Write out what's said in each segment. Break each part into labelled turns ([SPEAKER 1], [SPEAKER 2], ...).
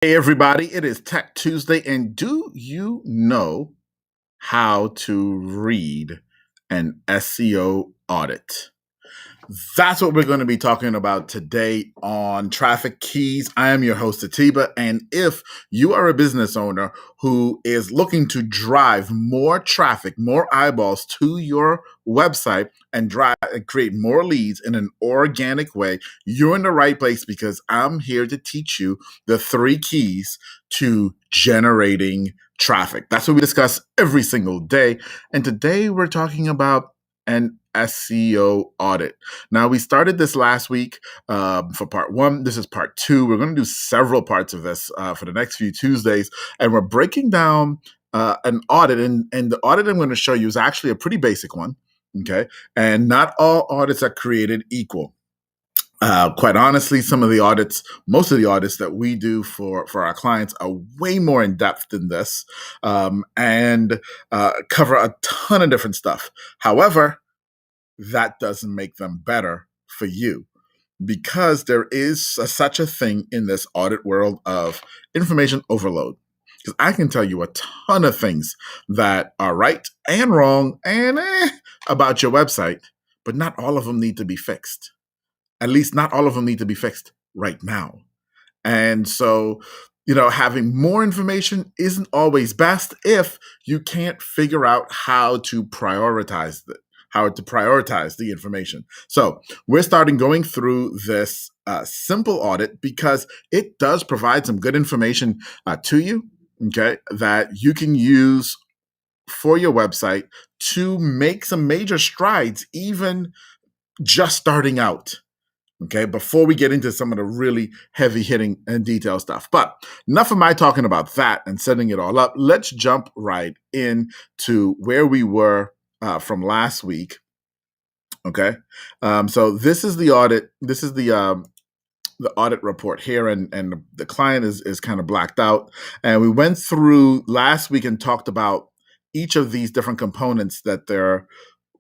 [SPEAKER 1] Hey, everybody, it is Tech Tuesday, and do you know how to read an SEO audit? That's what we're going to be talking about today on Traffic Keys. I am your host, Atiba. And if you are a business owner who is looking to drive more traffic, more eyeballs to your website and create more leads in an organic way, you're in the right place because I'm here to teach you the 3 keys to generating traffic. That's what we discuss every single day. And today we're talking about an SEO audit. Now, we started this last week for part 1. This is part 2. We're going to do several parts of this for the next few Tuesdays, and we're breaking down an audit. And the audit I'm going to show you is actually a pretty basic one. Okay. And not all audits are created equal. Quite honestly, most of the audits that we do for our clients are way more in depth than this, and cover a ton of different stuff. However, that doesn't make them better for you, because there is such a thing in this audit world of information overload. Because I can tell you a ton of things that are right and wrong and about your website, but not all of them need to be fixed. At least not all of them need to be fixed right now. And so, having more information isn't always best if you can't figure out how to prioritize the information. So we're starting going through this simple audit because it does provide some good information to you, okay, that you can use for your website to make some major strides, even just starting out. Okay, before we get into some of the really heavy hitting and detailed stuff. But enough of my talking about that and setting it all up. Let's jump right in to where we were from last week. Okay, so this is the audit. This is the audit report here, and the client is kind of blacked out. And we went through last week and talked about each of these different components that they're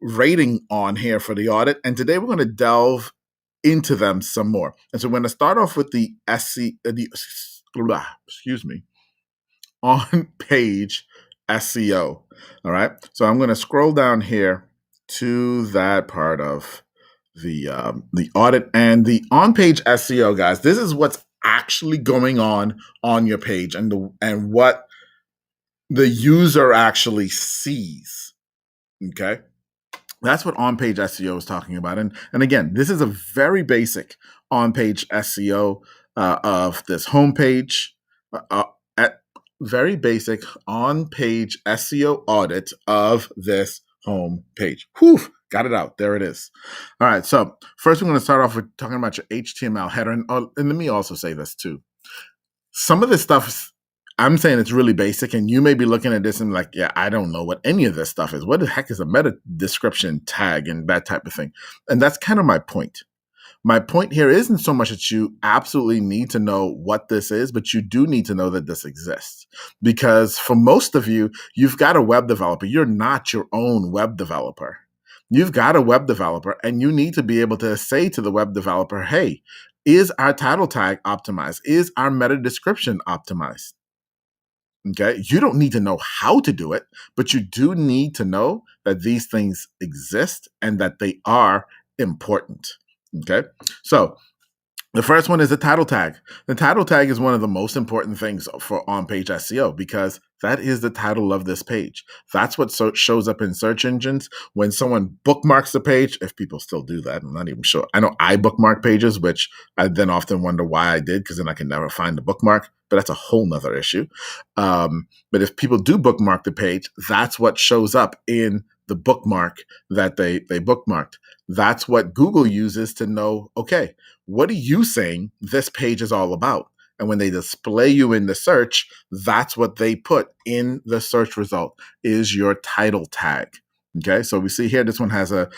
[SPEAKER 1] rating on here for the audit. And today we're going to delve into them some more. And so we're going to start off with the on page SEO. All right. So I'm going to scroll down here to that part of the audit and the on page SEO, guys. This is what's actually going on your page and what the user actually sees. Okay. That's what on-page SEO is talking about. And again, this is a very basic on-page SEO of this homepage, at very basic on-page SEO audit of this home page. Whew, got it out. There it is. All right. So first, we're going to start off with talking about your HTML header. And let me also say this too. Some of this stuff I'm saying it's really basic, and you may be looking at this and like, yeah, I don't know what any of this stuff is. What the heck is a meta description tag and that type of thing? And that's kind of my point. My point here isn't so much that you absolutely need to know what this is, but you do need to know that this exists. Because for most of you, you've got a web developer. You're not your own web developer. You've got a web developer, and you need to be able to say to the web developer, hey, is our title tag optimized? Is our meta description optimized? Okay. You don't need to know how to do it, but you do need to know that these things exist and that they are important. Okay. So the first one is the title tag. The title tag is one of the most important things for on-page SEO because that is the title of this page. That's what shows up in search engines when someone bookmarks the page, if people still do that. I'm not even sure. I know I bookmark pages, which I then often wonder why I did, because then I can never find the bookmark, but that's a whole nother issue. But if people do bookmark the page, that's what shows up in the bookmark that they bookmarked. That's what Google uses to know, okay, what are you saying this page is all about? And when they display you in the search, that's what they put in the search result is your title tag. Okay, so we see here, this one has a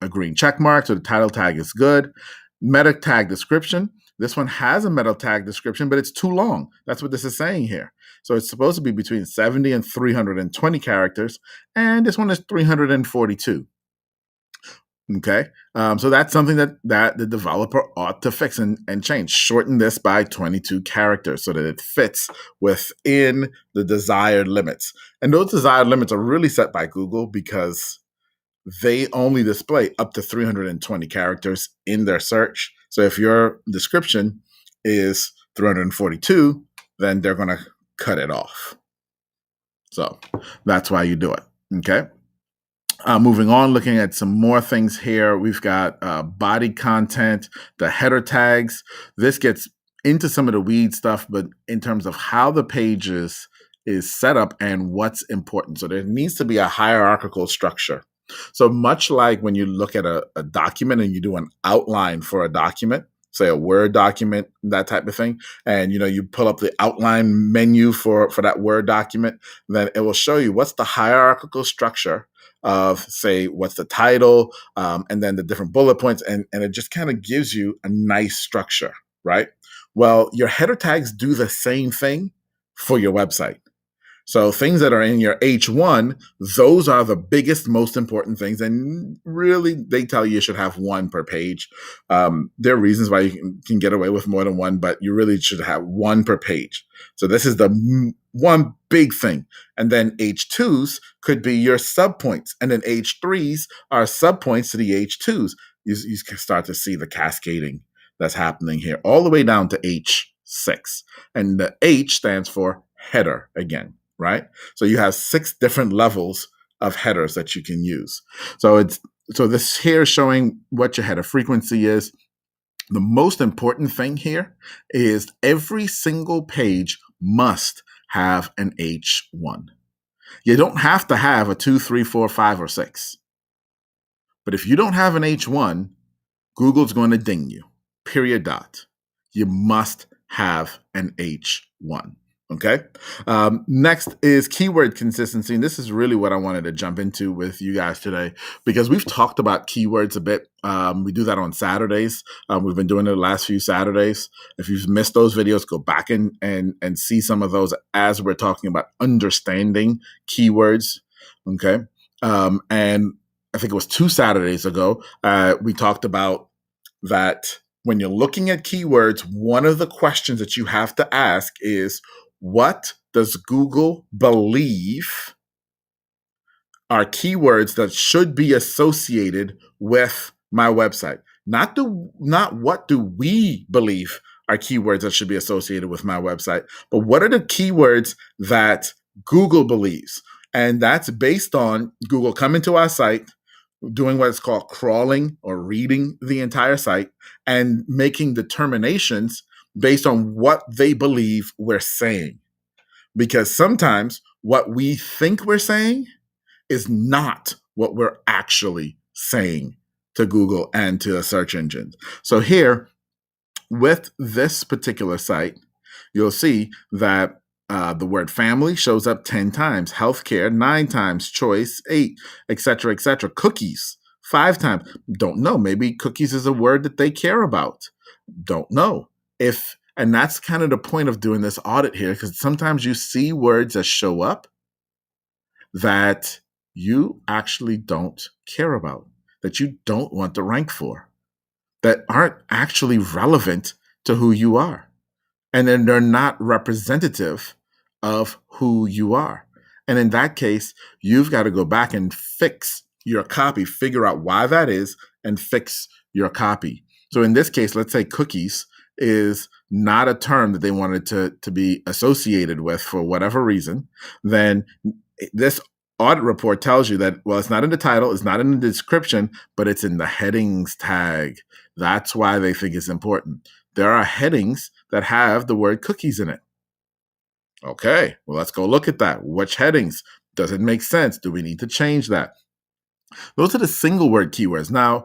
[SPEAKER 1] green check mark, so the title tag is good. Meta tag description. This one has a meta tag description, but it's too long. That's what this is saying here. So it's supposed to be between 70 and 320 characters, and this one is 342. Okay. So that's something that the developer ought to fix and change. Shorten this by 22 characters so that it fits within the desired limits. And those desired limits are really set by Google because they only display up to 320 characters in their search. So if your description is 342, then they're going to cut it off. So that's why you do it. Okay. Moving on, looking at some more things here. We've got body content, the header tags. This gets into some of the weed stuff, but in terms of how the pages is set up and what's important. So there needs to be a hierarchical structure. So much like when you look at a document and you do an outline for a document, say a Word document, that type of thing, and you pull up the outline menu for that Word document, then it will show you what's the hierarchical structure of, say, what's the title, and then the different bullet points, and it just kind of gives you a nice structure, right? Well, your header tags do the same thing for your website. So things that are in your H1, those are the biggest, most important things. And really, they tell you should have one per page. There are reasons why you can get away with more than one, but you really should have one per page. So this is the one big thing. And then H2s could be your subpoints. And then H3s are subpoints to the H2s. You can start to see the cascading that's happening here, all the way down to H6. And the H stands for header again. Right? So you have 6 different levels of headers that you can use. So this here is showing what your header frequency is. The most important thing here is every single page must have an H1. You don't have to have a 2, 3, 4, 5, or 6. But if you don't have an H1, Google's going to ding you. Period. Dot. You must have an H1. Okay. Next is keyword consistency. And this is really what I wanted to jump into with you guys today, because we've talked about keywords a bit. We do that on Saturdays. We've been doing it the last few Saturdays. If you've missed those videos, go back and see some of those as we're talking about understanding keywords. Okay. And I think it was 2 Saturdays ago, we talked about that when you're looking at keywords, one of the questions that you have to ask is, what does Google believe are keywords that should be associated with my website? Not what do we believe are keywords that should be associated with my website, but what are the keywords that Google believes? And that's based on Google coming to our site, doing what is called crawling or reading the entire site and making determinations based on what they believe we're saying. Because sometimes what we think we're saying is not what we're actually saying to Google and to the search engines. So here, with this particular site, you'll see that the word family shows up 10 times, healthcare 9 times, choice 8, etc., etc. Cookies 5 times. Don't know. Maybe cookies is a word that they care about. Don't know. And that's kind of the point of doing this audit here, because sometimes you see words that show up that you actually don't care about, that you don't want to rank for, that aren't actually relevant to who you are. And then they're not representative of who you are. And in that case, you've got to go back and fix your copy, figure out why that is, and fix your copy. So in this case, let's say cookies is not a term that they wanted to be associated with for whatever reason. Then this audit report tells you that, well, it's not in the title, it's not in the description, but it's in the headings tag. That's why they think it's important. There are headings that have the word cookies in it. Okay, well, let's go look at that. Which headings? Does it make sense? Do we need to change that? Those are the single word keywords. Now,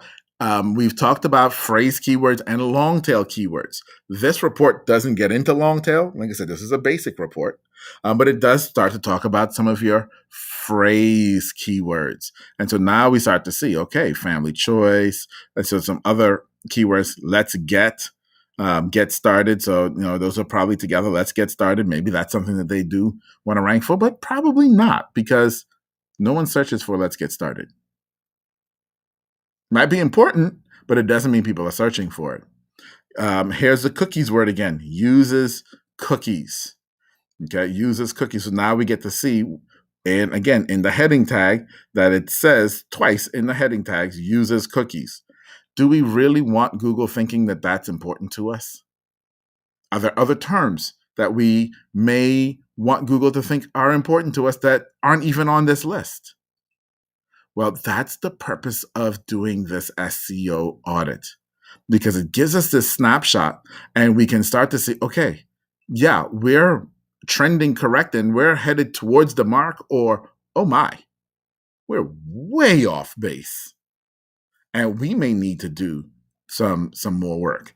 [SPEAKER 1] we've talked about phrase keywords and long tail keywords. This report doesn't get into long tail. Like I said, this is a basic report, but it does start to talk about some of your phrase keywords. And so now we start to see, okay, family choice. And so some other keywords, let's get started. So, those are probably together. Let's get started. Maybe that's something that they do want to rank for, but probably not, because no one searches for let's get started. Might be important, but it doesn't mean people are searching for it. Here's the cookies word again, uses cookies. Okay, uses cookies. So now we get to see, and again, in the heading tag, that it says twice in the heading tags, uses cookies. Do we really want Google thinking that that's important to us? Are there other terms that we may want Google to think are important to us that aren't even on this list? Well, that's the purpose of doing this SEO audit, because it gives us this snapshot and we can start to see, okay, yeah, we're trending correct and we're headed towards the mark, or oh my, we're way off base and we may need to do some more work.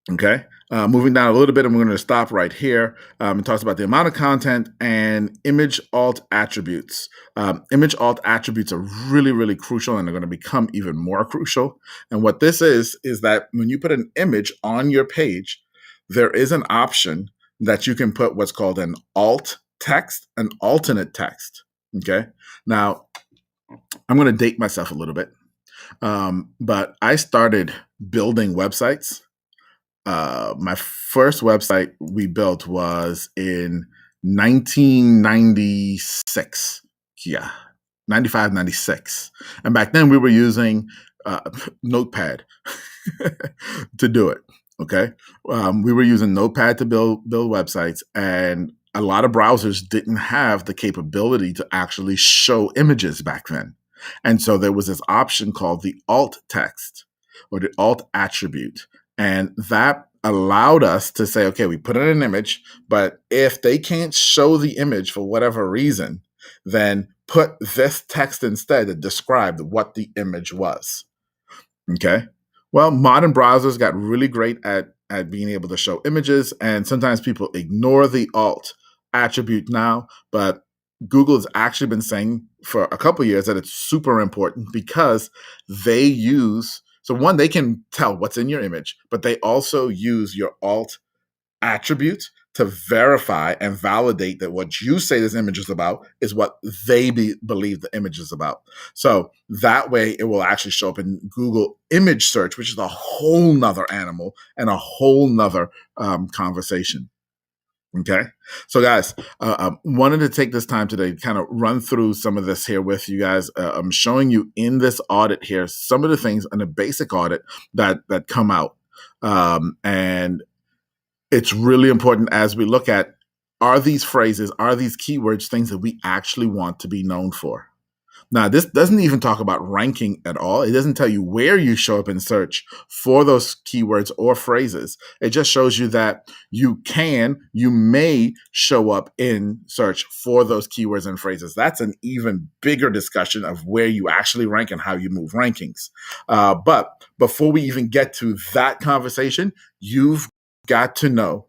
[SPEAKER 1] Okay, moving down a little bit, and we're going to stop right here. It talks about the amount of content and image alt attributes. Image alt attributes are really, really crucial, and they're going to become even more crucial. And what this is that when you put an image on your page, there is an option that you can put what's called an alt text, an alternate text. Okay, now I'm going to date myself a little bit, but I started building websites. My first website we built was in 1996. Yeah, 95, 96. And back then we were using Notepad to do it. Okay. We were using Notepad to build websites, and a lot of browsers didn't have the capability to actually show images back then. And so there was this option called the alt text or the alt attribute. And that allowed us to say, okay, we put in an image, but if they can't show the image for whatever reason, then put this text instead that described what the image was. Okay. Well, modern browsers got really great at being able to show images, and sometimes people ignore the alt attribute now, but Google has actually been saying for a couple of years that it's super important, because they use, so one, they can tell what's in your image, but they also use your alt attribute to verify and validate that what you say this image is about is what they believe the image is about. So that way it will actually show up in Google image search, which is a whole nother animal and a whole nother conversation. Okay. So guys, wanted to take this time today to kind of run through some of this here with you guys. I'm showing you in this audit here some of the things in a basic audit that come out. And it's really important as we look at, are these phrases, are these keywords things that we actually want to be known for? Now, this doesn't even talk about ranking at all. It doesn't tell you where you show up in search for those keywords or phrases. It just shows you that you may show up in search for those keywords and phrases. That's an even bigger discussion of where you actually rank and how you move rankings. But before we even get to that conversation, you've got to know,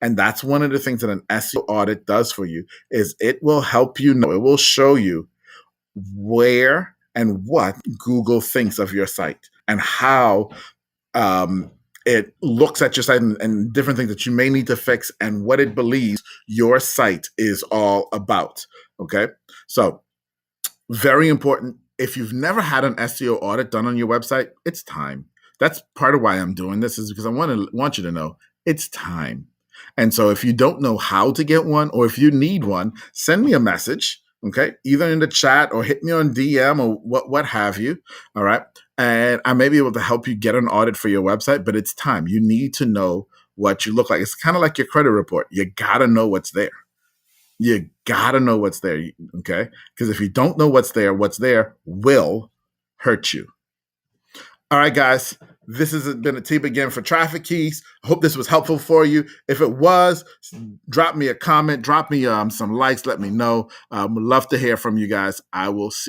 [SPEAKER 1] and that's one of the things that an SEO audit does for you, is it will help you know, it will show you where and what Google thinks of your site, and how it looks at your site, and different things that you may need to fix, and what it believes your site is all about. Okay, so very important. If you've never had an SEO audit done on your website, it's time. That's part of why I'm doing this, is because I want you to know it's time. And so if you don't know how to get one, or if you need one, send me a message. Okay, either in the chat or hit me on DM or what have you. All right, and I may be able to help you get an audit for your website. But it's time. You need to know what you look like. It's kind of like your credit report. You gotta know what's there. You gotta know what's there. Okay, because if you don't know what's there will hurt you. All right, guys. This has been a tip again for Traffic Keys. I hope this was helpful for you. If it was, drop me a comment, drop me some likes, let me know. Would love to hear from you guys. I will see you.